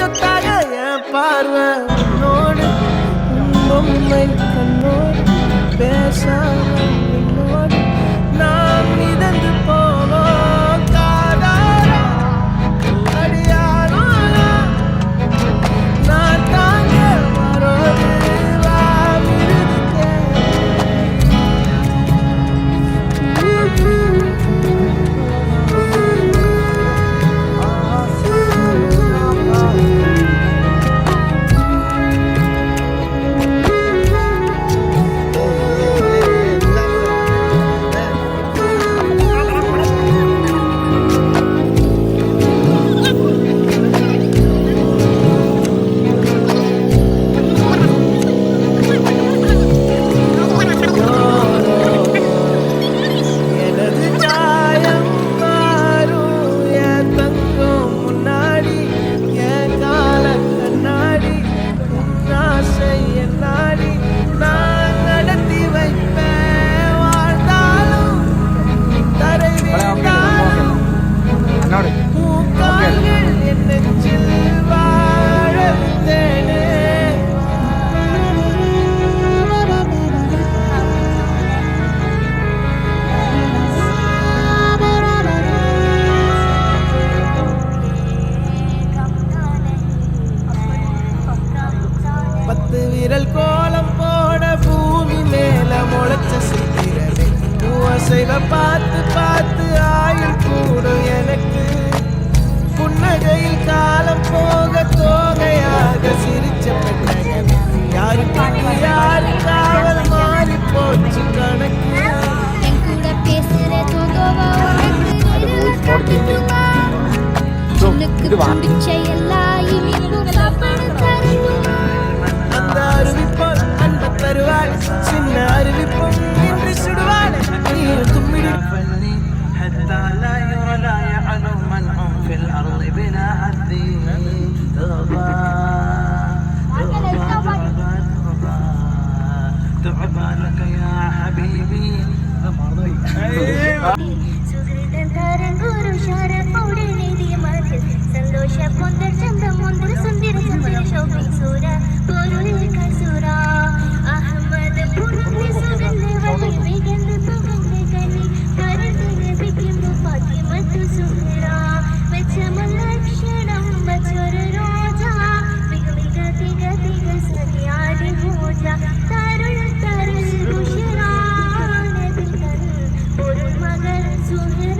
சொத்தாக என் பார்வை உன்னோடு பொம்மை கண்ணோடு பேசாம என்னோடு நாம் மிதந்து போவோம் காதாரா அடியாரோ நான் தாங்க வரோது விரல் கோலம் போட பூமி மேல முளைச்ச சித்திரமே பூசைவ பார்த்து பார்த்து ஆயுள் கூடும் எனக்கு புன்னகையில் காலம் போக தோகையாக சிரிச்ச பெண்ணகமே யாருக்கு யாரு காவல் மாறி போச்சு கணக்கு என் கூட பேசுற தோகோவா உனக்கு பிடிச்ச எல்லா இனிப்பும் சாப்பிட தரட்டுமா அந்த அருவிப்போல் அன்ப தருவாள் சின்ன அருவிப்போல் என்று சுடுவாள் நீர் தும்மிடு حتى لا يرى لا يعلم من هم في الأرض بلا حدي تعبى لك يا حبيبي ಸಂತೋಷ ಪೊಂದರ್ ಚಂದ ಮುಂದರ ಸುಂದಿರ ಸುಂದರ ಶೋಭಿ ಸೂರ ಕೋರುಳೆ ಕಸೂರ ಅಹಮದ್ ಪುರನೆ ಸುಗಂಧೆ ವಹಿ ಬೇಗಂದು ಸುಗಂಧೆ ಕನಿ ಕರದಿನ ಬಿಕ್ಕಿಂದು ಫಾತಿಮತ್ತು ಸುಹರ ಮೆಚ್ಚಮ ಲಕ್ಷಣಂ ಬಚರ ರೋಜಾ ಬಿಗ ಬಿಗ ತಿಗ ತಿಗ ಸರಿಯಾದಿ ಹೋಜ ತರುಳ್ ತರುಳ್ ಖುಷರಾನ ದಿಕನ್ ಪುರುಳ್ ಮಗಲ್ ಸುಹರ